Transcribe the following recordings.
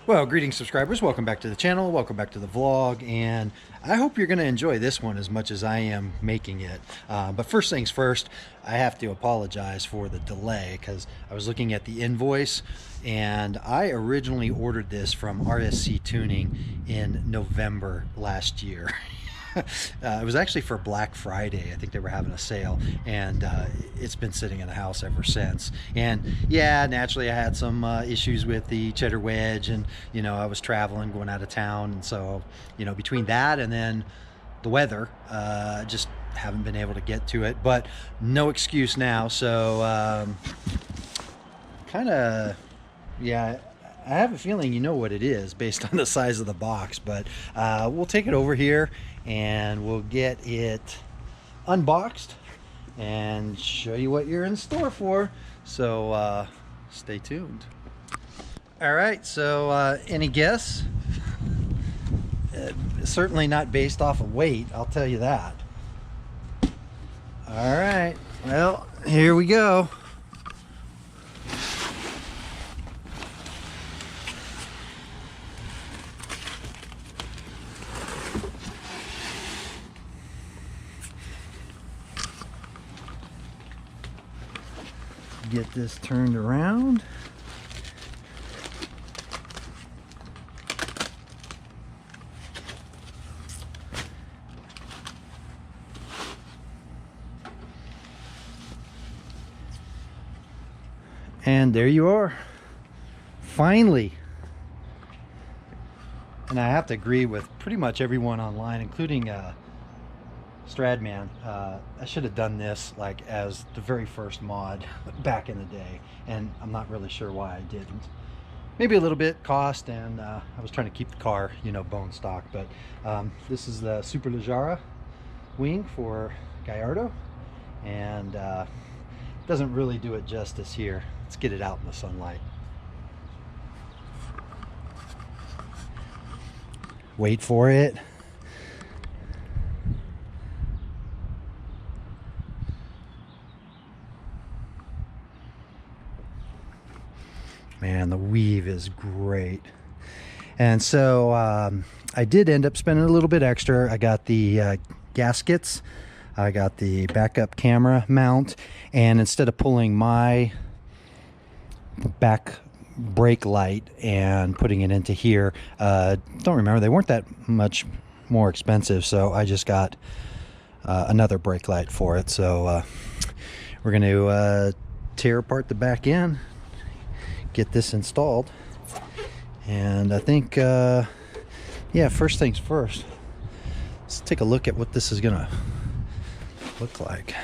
Well, greetings subscribers, welcome back to the channel, welcome back to the vlog, and I hope you're going to enjoy this one as much as I am making it. But first things first, I have to apologize for the delay because I was looking at the invoice and I originally ordered this from RSC Tuning in November last year. It was actually for Black Friday. I think they were having a sale, and it's been sitting in the house ever since. And yeah, naturally I had some issues with the Cheddarwedge, and I was traveling, going out of town, and so between that and then the weather, just haven't been able to get to it. But no excuse now. So yeah, I have a feeling you know what it is based on the size of the box, but we'll take it over here and we'll get it unboxed and show you what you're in store for. So stay tuned. All right, so any guess? Certainly not based off of weight, I'll tell you that. All right, well, here we go. Get this turned around. And there you are, finally. And I have to agree with pretty much everyone online, including Stradman. I should have done this like as the very first mod back in the day, and I'm not really sure why I didn't. Maybe a little bit cost, and I was trying to keep the car bone stock. But this is the Superleggera wing for Gallardo, and doesn't really do it justice here. Let's get it out in the sunlight. Wait for it. Man, the weave is great. And so I did end up spending a little bit extra. I got the gaskets, I got the backup camera mount, and instead of pulling my back brake light and putting it into here, don't remember, they weren't that much more expensive, so I just got another brake light for it. So we're going to tear apart the back end, get this installed, and I think yeah, first things first, let's take a look at what this is gonna look like.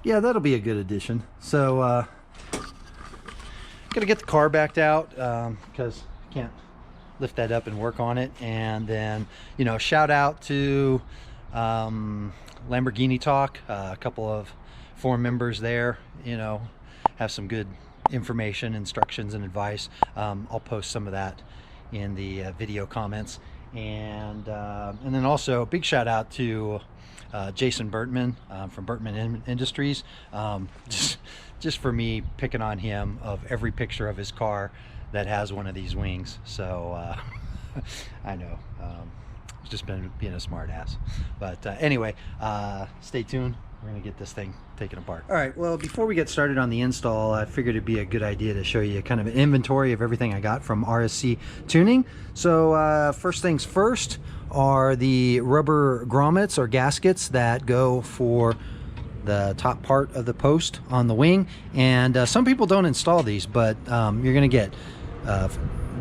Yeah, that'll be a good addition. So gotta get the car backed out because I can't lift that up and work on it. And then shout out to Lamborghini Talk, a couple of forum members there have some good information, instructions, and advice. I'll post some of that in the video comments, and then also a big shout out to Jason Bertman from Bertman Industries, just for me picking on him of every picture of his car that has one of these wings. So I know, just been being a smart ass. But anyway, stay tuned. We're gonna get this thing taken apart. All right, well, before we get started on the install, I figured it'd be a good idea to show you kind of an inventory of everything I got from RSC Tuning. So first things first are the rubber grommets or gaskets that go for the top part of the post on the wing. And some people don't install these, but you're gonna get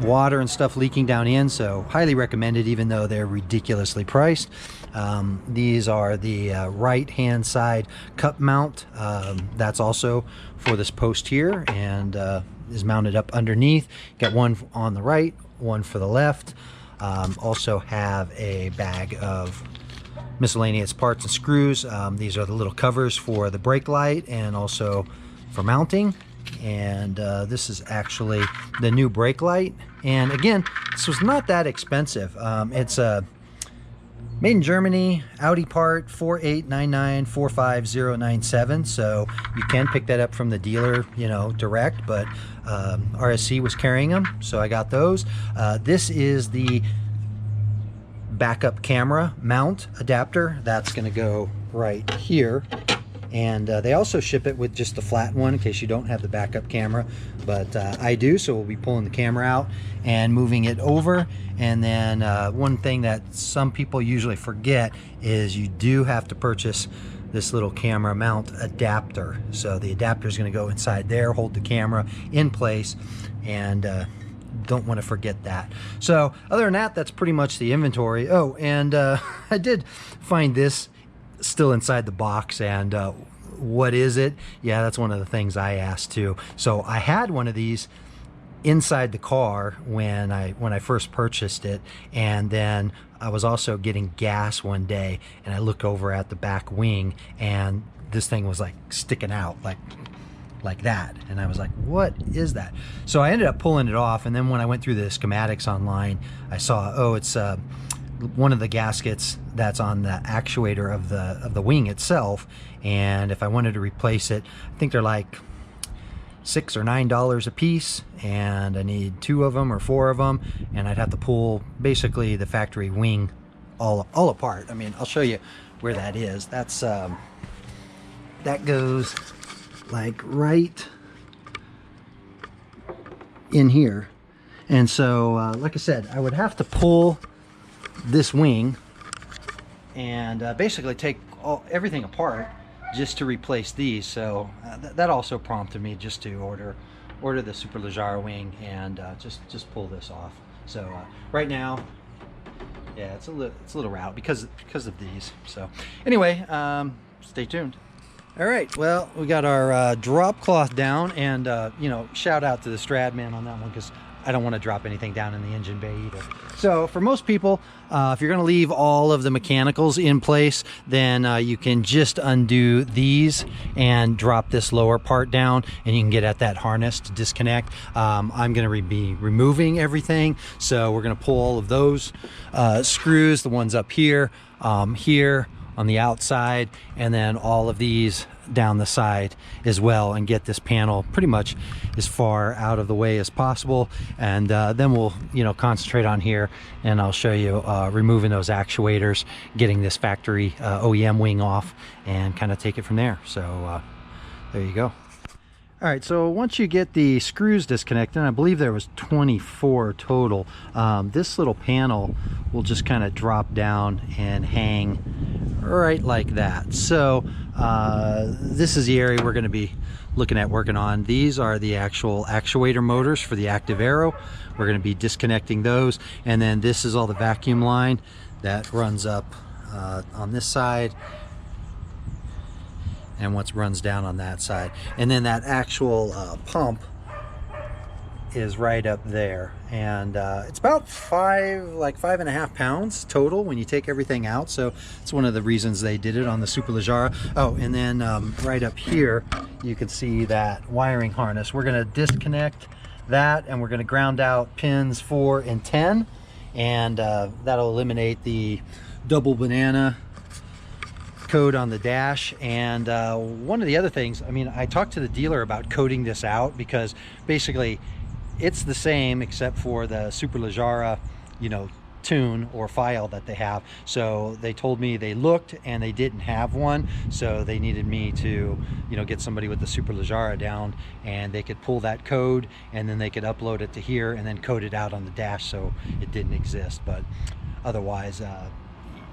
water and stuff leaking down in, so highly recommended, even though they're ridiculously priced. These are the right hand side cup mount. That's also for this post here, and is mounted up underneath. Got one on the right, one for the left. Also have a bag of miscellaneous parts and screws. These are the little covers for the brake light and also for mounting. And this is actually the new brake light, and again, this was not that expensive. It's a Made in Germany, Audi part 489945097. So you can pick that up from the dealer, you know, direct, but RSC was carrying them, so I got those. This is the backup camera mount adapter. That's going to go right here. And they also ship it with just the flat one in case you don't have the backup camera, but I do, so we'll be pulling the camera out and moving it over. And then one thing that some people usually forget is you do have to purchase this little camera mount adapter. So the adapter is going to go inside there, hold the camera in place, and don't want to forget that. So other than that, that's pretty much the inventory. Oh, and I did find this still inside the box, and what is it? Yeah, that's one of the things I asked too. So I had one of these inside the car when I first purchased it, and then I was also getting gas one day, and I look over at the back wing, and this thing was like sticking out like that, and I was like, what is that? So I ended up pulling it off, and then when I went through the schematics online, I saw, oh, it's one of the gaskets that's on the actuator of the wing itself, and if I wanted to replace it, I think they're like $6 or $9 a piece, and I need 2 of them or 4 of them, and I'd have to pull basically the factory wing all apart. I mean, I'll show you where that is. That's that goes like right in here, and so like I said, I would have to pull this wing and basically take everything apart just to replace these. So that also prompted me just to order the Superleggera wing and just pull this off. So right now, yeah, it's a little route because of these. So anyway, stay tuned. All right, well, we got our drop cloth down, and you know, shout out to the Stradman on that one, because I don't want to drop anything down in the engine bay either. So for most people, if you're going to leave all of the mechanicals in place, then you can just undo these and drop this lower part down, and you can get at that harness to disconnect. I'm going to be removing everything, so we're going to pull all of those screws, the ones up here, here on the outside, and then all of these down the side as well, and get this panel pretty much as far out of the way as possible. And then we'll, you know, concentrate on here, and I'll show you removing those actuators, getting this factory OEM wing off, and kind of take it from there. So there you go. All right, so once you get the screws disconnected, and I believe there was 24 total, this little panel will just kind of drop down and hang right like that. So this is the area we're going to be looking at working on. These are the actual actuator motors for the active arrow. We're going to be disconnecting those, and then this is all the vacuum line that runs up on this side, and what runs down on that side, and then that actual pump is right up there, and it's about 5.5 pounds total when you take everything out. So it's one of the reasons they did it on the Superleggera. Oh, and then right up here you can see that wiring harness. We're going to disconnect that, and we're going to ground out pins 4 and 10, and that'll eliminate the double banana code on the dash. And one of the other things, I mean, I talked to the dealer about coding this out, because basically it's the same except for the Superleggera, you know, tune or file that they have. So they told me they looked and they didn't have one, so they needed me to, you know, get somebody with the Superleggera down, and they could pull that code, and then they could upload it to here and then code it out on the dash so it didn't exist. But otherwise,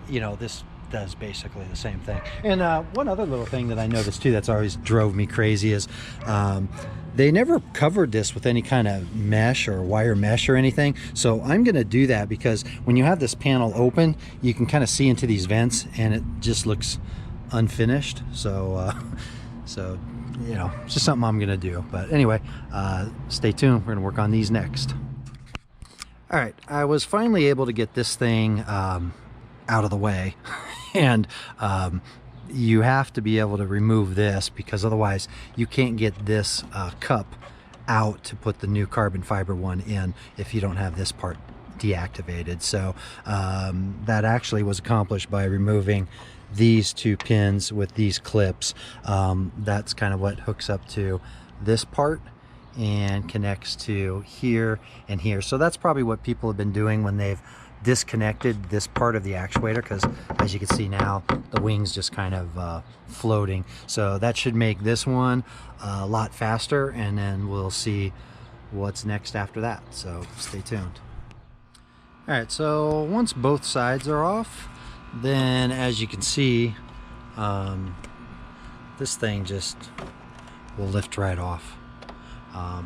you know, this does basically the same thing. And one other little thing that I noticed too that's always drove me crazy is they never covered this with any kind of mesh or wire mesh or anything. So I'm going to do that, because when you have this panel open, you can kind of see into these vents, and it just looks unfinished. So so you know, it's just something I'm going to do. But anyway, stay tuned. We're going to work on these next. All right, I was finally able to get this thing out of the way. And you have to be able to remove this, because otherwise you can't get this cup out to put the new carbon fiber one in if you don't have this part deactivated. So that actually was accomplished by removing these 2 pins with these clips. That's kind of what hooks up to this part and connects to here and here. So that's probably what people have been doing when they've disconnected this part of the actuator, because as you can see now, the wing's just kind of floating. So that should make this one a lot faster, and then we'll see what's next after that. So stay tuned. All right, so once both sides are off, then as you can see, this thing just will lift right off.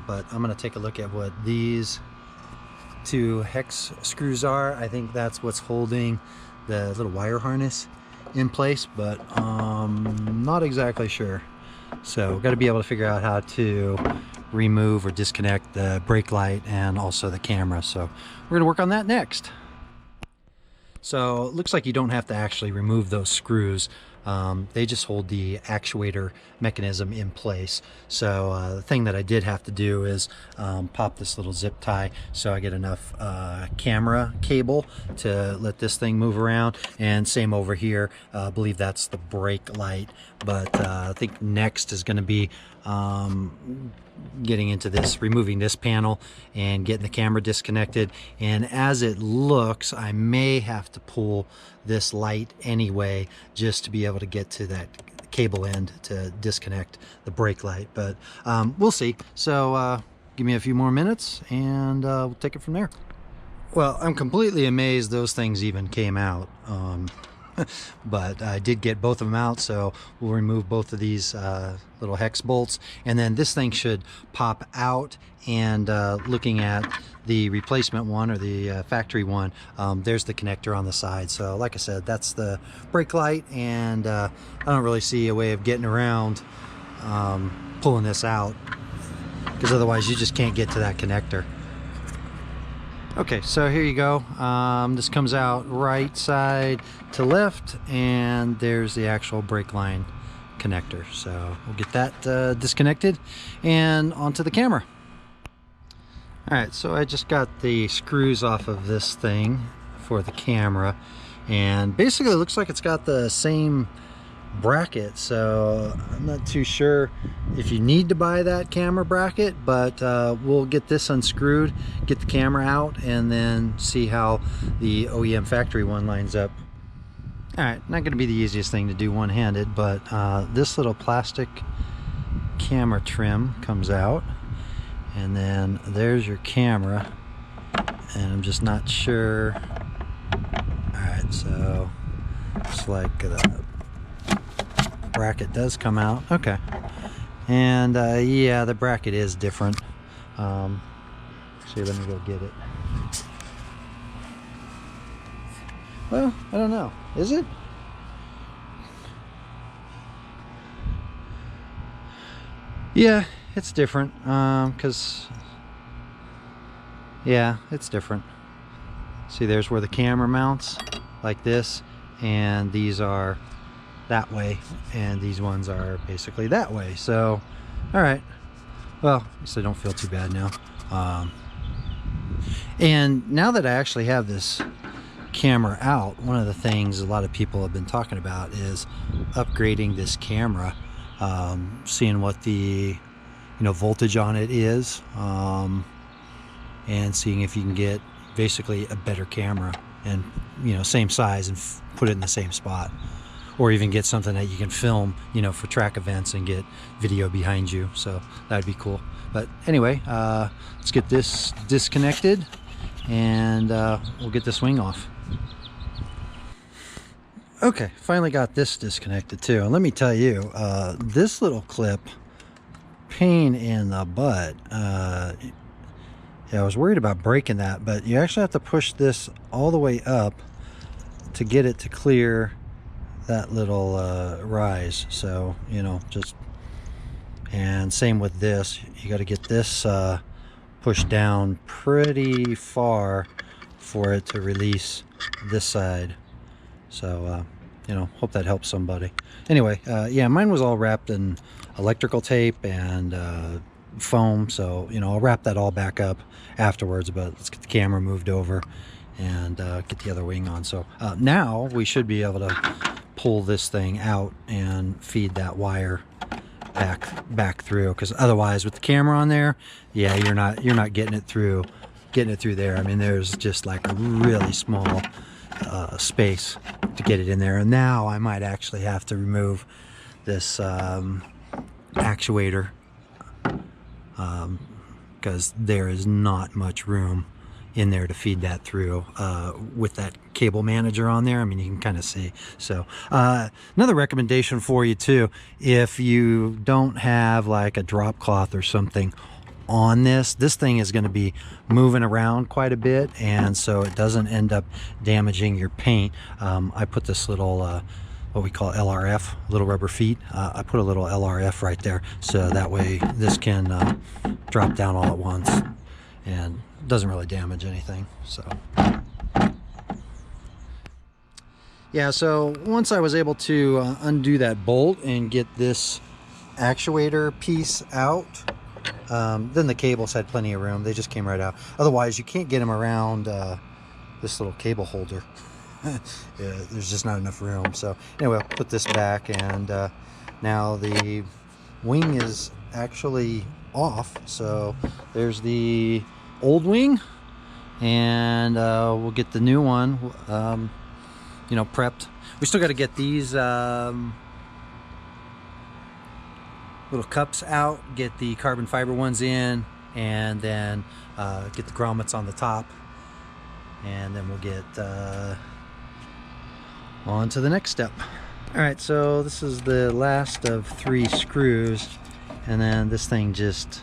But I'm going to take a look at what these 2 hex screws are. I think that's what's holding the little wire harness in place, but not exactly sure. So we've got to be able to figure out how to remove or disconnect the brake light and also the camera. So we're going to work on that next. So it looks like you don't have to actually remove those screws. They just hold the actuator mechanism in place. So the thing that I did have to do is pop this little zip tie so I get enough camera cable to let this thing move around. And same over here, I believe that's the brake light. But I think next is going to be getting into this, removing this panel and getting the camera disconnected. And as it looks, I may have to pull this light anyway just to be able to get to that cable end to disconnect the brake light, but we'll see. So give me a few more minutes and we'll take it from there. Well, I'm completely amazed those things even came out. But I did get both of them out, so we'll remove both of these little hex bolts, and then this thing should pop out. And looking at the replacement one, or the factory one, there's the connector on the side. So like I said, that's the brake light, and I don't really see a way of getting around pulling this out, because otherwise you just can't get to that connector. Okay, so here you go. This comes out right side to left, and there's the actual brake line connector. So we'll get that disconnected and onto the camera. All right, so I just got the screws off of this thing for the camera, and basically it looks like it's got the same bracket, so I'm not too sure if you need to buy that camera bracket, but we'll get this unscrewed, get the camera out, and then see how the OEM factory one lines up. All right, not going to be the easiest thing to do one-handed, but this little plastic camera trim comes out, and then there's your camera, and I'm just not sure. All right, so it's like the bracket does come out. Okay, and yeah, the bracket is different. See, let me go get it. Well, I don't know, is it? Yeah, it's different, because yeah, it's different. See, there's where the camera mounts like this, and these are that way, and these ones are basically that way. So all right, well, so I don't feel too bad now. And now that I actually have this camera out, one of the things a lot of people have been talking about is upgrading this camera, seeing what the voltage on it is, and seeing if you can get basically a better camera, and same size, and put it in the same spot, or even get something that you can film for track events and get video behind you. So that'd be cool. But anyway, let's get this disconnected, and we'll get this wing off. Okay, finally got this disconnected too, and let me tell you, this little clip, pain in the butt. Yeah, I was worried about breaking that, but you actually have to push this all the way up to get it to clear that little rise. So and same with this, you got to get this pushed down pretty far for it to release this side. So hope that helps somebody. Anyway, yeah, mine was all wrapped in electrical tape and foam, so you know, I'll wrap that all back up afterwards, but let's get the camera moved over and get the other wing on. So now we should be able to pull this thing out and feed that wire back through, because otherwise with the camera on there, yeah, you're not getting it through there. I mean, there's just like a really small space to get it in there. And now I might actually have to remove this actuator, because there is not much room in there to feed that through with that cable manager on there. I mean, you can kind of see. So another recommendation for you too, if you don't have like a drop cloth or something on this thing is going to be moving around quite a bit, and so it doesn't end up damaging your paint. I put this little what we call LRF, little rubber feet. I put a little LRF right there, so that way this can drop down all at once and doesn't really damage anything. So yeah, so once I was able to undo that bolt and get this actuator piece out, then the cables had plenty of room. They just came right out. Otherwise you can't get them around this little cable holder. Yeah, there's just not enough room. So anyway, I'll put this back, and now the wing is actually off. So there's the old wing, and we'll get the new one you know, prepped. We still got to get these little cups out, get the carbon fiber ones in, and then get the grommets on the top, and then we'll get on to the next step. All right, so this is the last of 3 screws, and then this thing just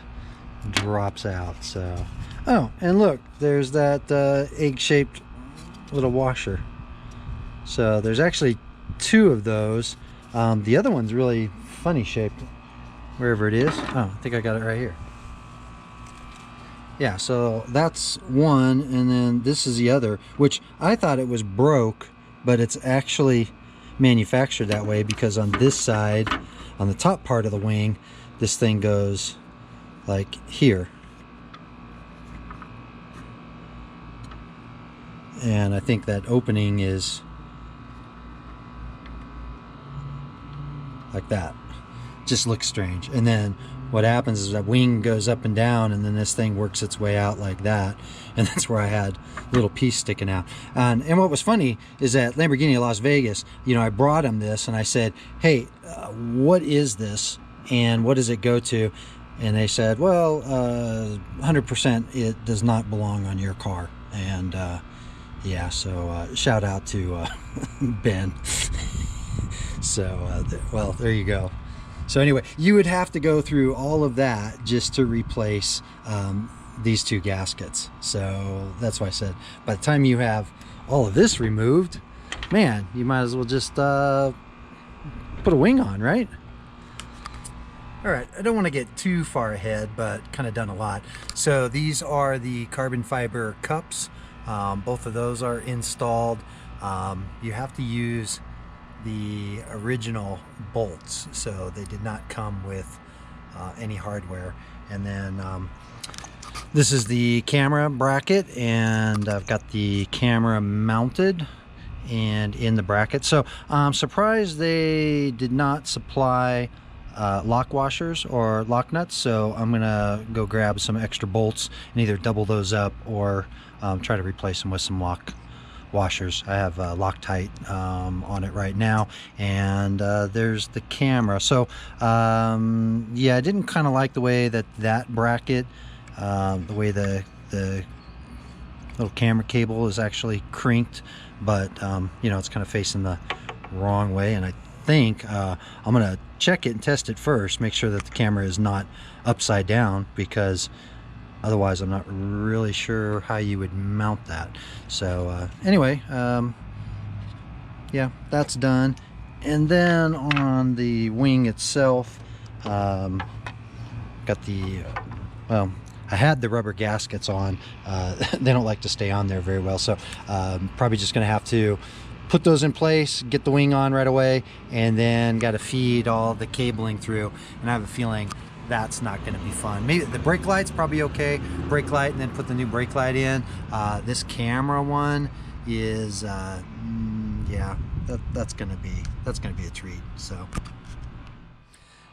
drops out. So, oh, and look, there's that egg-shaped little washer. So there's actually 2 of those. The other one's really funny shaped, wherever it is. Oh, I think I got it right here. Yeah, so that's one, and then this is the other, which I thought it was broke, but it's actually manufactured that way, because on this side, on the top part of the wing, this thing goes like here. And I think that opening is like that. Just looks strange. And then what happens is that wing goes up and down, and then this thing works its way out like that, and that's where I had a little piece sticking out. And what was funny is that Lamborghini Las Vegas, you know, I brought him this and I said, hey, what is this and what does it go to? And they said, well, 100% it does not belong on your car. And yeah, so shout out to Ben. So well, there you go. So anyway, you would have to go through all of that just to replace these 2 gaskets. So that's why I said, by the time you have all of this removed, man, you might as well just put a wing on, right? All right, I don't want to get too far ahead, but kind of done a lot. So these are the carbon fiber cups. Both of those are installed. You have to use the original bolts, so they did not come with any hardware. And then this is the camera bracket, and I've got the camera mounted and in the bracket. So I'm surprised they did not supply lock washers or lock nuts, so I'm gonna go grab some extra bolts and either double those up or try to replace them with some lock washers. I have Loctite on it right now, and there's the camera. So yeah, I didn't kind of like the way that bracket, the way the little camera cable is actually crinked, but you know, it's kind of facing the wrong way, and I think I'm gonna check it and test it first, make sure that the camera is not upside down, because otherwise I'm not really sure how you would mount that. So anyway, yeah, that's done. And then on the wing itself, got the well, I had the rubber gaskets on. They don't like to stay on there very well, so probably just gonna have to put those in place, get the wing on right away, and then got to feed all the cabling through. And I have a feeling that's not going to be fun. Maybe the brake light's probably okay. Brake light and then put the new brake light in. This camera one is, yeah, that's going to be a treat.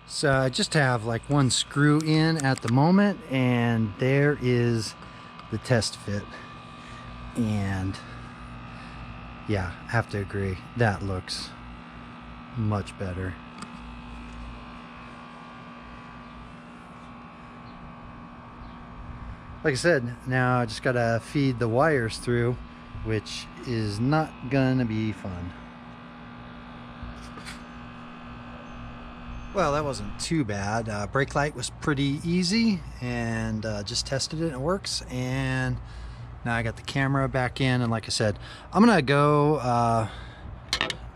So I just have like one screw in at the moment, and there is the test fit. And yeah, I have to agree, that looks much better. Like I said, now I just gotta feed the wires through, which is not gonna be fun. Well, that wasn't too bad. Brake light was pretty easy, and just tested it and it works. And now I got the camera back in, and like I said, I'm gonna go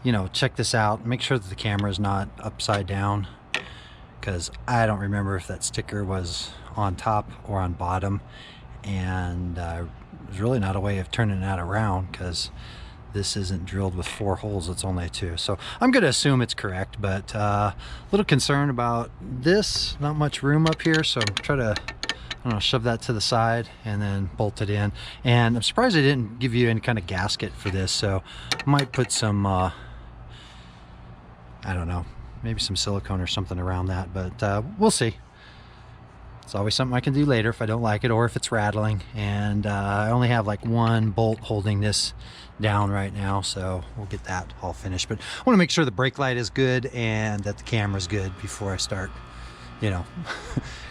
you know, check this out, make sure that the camera is not upside down, because I don't remember if that sticker was on top or on bottom, and there's really not a way of turning that around because this isn't drilled with 4 holes, it's only 2. So I'm going to assume it's correct, but a little concerned about this. Not much room up here, so I'm trying to, I don't know, shove that to the side and then bolt it in. And I'm surprised I didn't give you any kind of gasket for this, so I might put some I don't know, maybe some silicone or something around that, but we'll see. It's always something I can do later if I don't like it, or if it's rattling. And I only have like one bolt holding this down right now, so we'll get that all finished. But I want to make sure the brake light is good and that the camera's good before I start, you know,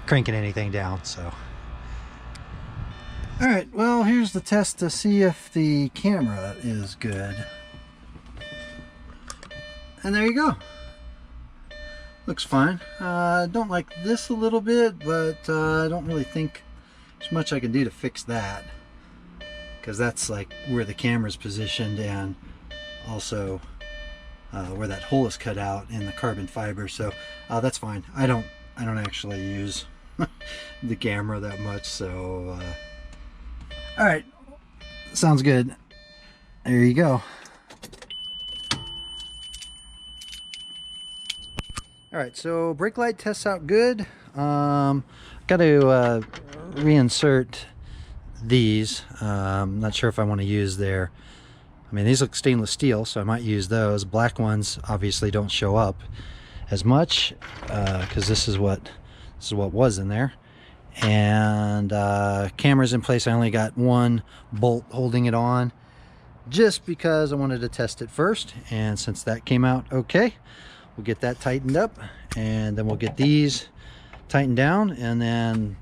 cranking anything down. So all right, well, here's the test to see if the camera is good. And there you go. Looks fine. I don't like this a little bit, but I don't really think there's much I can do to fix that, because that's like where the camera's positioned, and also where that hole is cut out in the carbon fiber. So that's fine. I don't actually use the camera that much. So all right, sounds good. There you go. All right, so brake light tests out good. Got to reinsert these. Not sure if I want to use their, I mean, these look stainless steel, so I might use those. Black ones obviously don't show up as much because this is what was in there. And camera's in place. I only got one bolt holding it on, just because I wanted to test it first. And since that came out okay, we'll get that tightened up, and then we'll get these tightened down. And then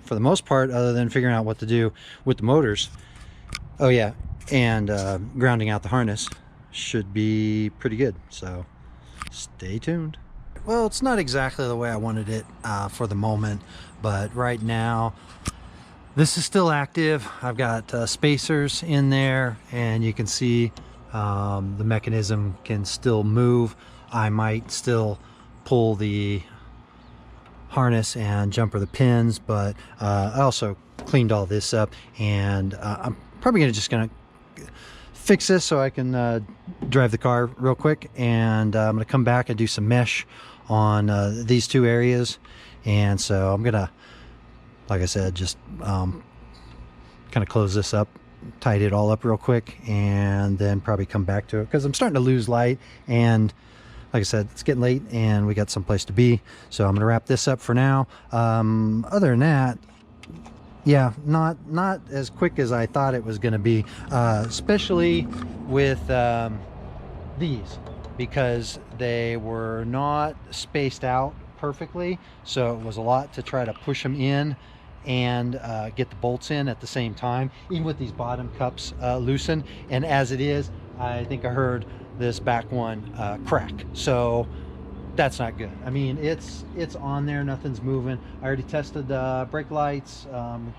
for the most part, other than figuring out what to do with the motors, oh yeah, and grounding out the harness, should be pretty good. So stay tuned. Well, it's not exactly the way I wanted it for the moment, but right now this is still active. I've got spacers in there, and you can see the mechanism can still move. I might still pull the harness and jumper the pins, but I also cleaned all this up, and I'm probably just gonna fix this so I can drive the car real quick. And I'm gonna come back and do some mesh on these 2 areas. And so I'm gonna, like I said, just kind of close this up, tidy it all up real quick, and then probably come back to it, because I'm starting to lose light. And like I said, it's getting late and we got someplace to be. So I'm gonna wrap this up for now. Other than that, yeah, not as quick as I thought it was gonna be, especially with these, because they were not spaced out perfectly. So it was a lot to try to push them in and get the bolts in at the same time, even with these bottom cups loosened. And as it is, I think I heard this back one crack, so that's not good. I mean, it's on there, nothing's moving. I already tested the brake lights,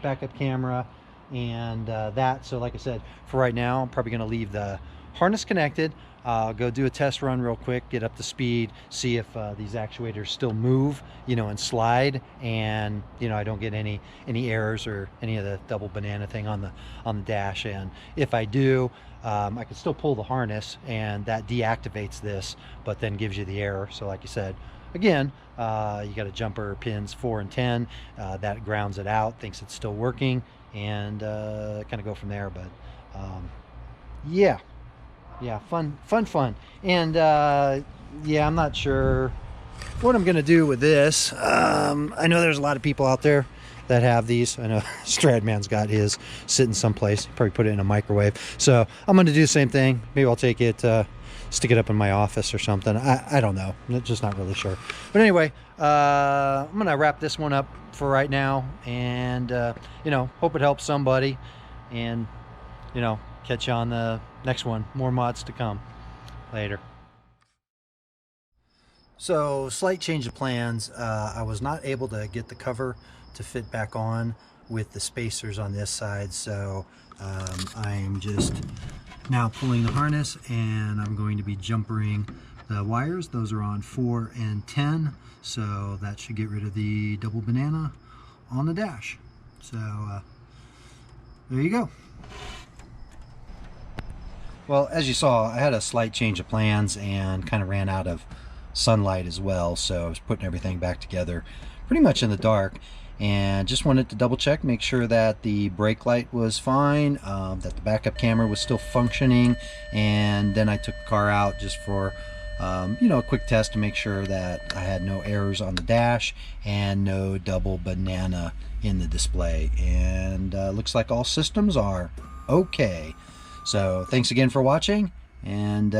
backup camera, and that. So like I said, for right now, I'm probably going to leave the harness connected. Go do a test run real quick, get up to speed, see if these actuators still move, you know, and slide, and you know, I don't get any errors or any of the double banana thing on the dash. And if I do, I can still pull the harness, and that deactivates this, but then gives you the error. So like you said, again, you got a jumper pins 4 and 10 that grounds it out, thinks it's still working, and kind of go from there. But yeah, fun. And yeah, I'm not sure what I'm gonna do with this. I know there's a lot of people out there that have these. I know Stradman's got his sitting someplace. Probably put it in a microwave. So I'm going to do the same thing. Maybe I'll take it, stick it up in my office or something. I don't know. I'm just not really sure. But anyway, I'm going to wrap this one up for right now. And, you know, hope it helps somebody. And, you know, catch you on the next one. More mods to come. Later. So, slight change of plans. I was not able to get the cover to fit back on with the spacers on this side, so I'm just now pulling the harness, and I'm going to be jumpering the wires. Those are on 4 and 10, so that should get rid of the double banana on the dash. So there you go. Well, as you saw, I had a slight change of plans and kind of ran out of sunlight as well, so I was putting everything back together pretty much in the dark, and just wanted to double check, make sure that the brake light was fine, that the backup camera was still functioning, and then I took the car out just for you know, a quick test to make sure that I had no errors on the dash and no double banana in the display, and looks like all systems are okay. So thanks again for watching, and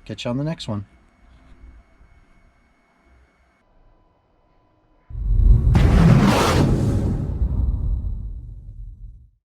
catch you on the next one.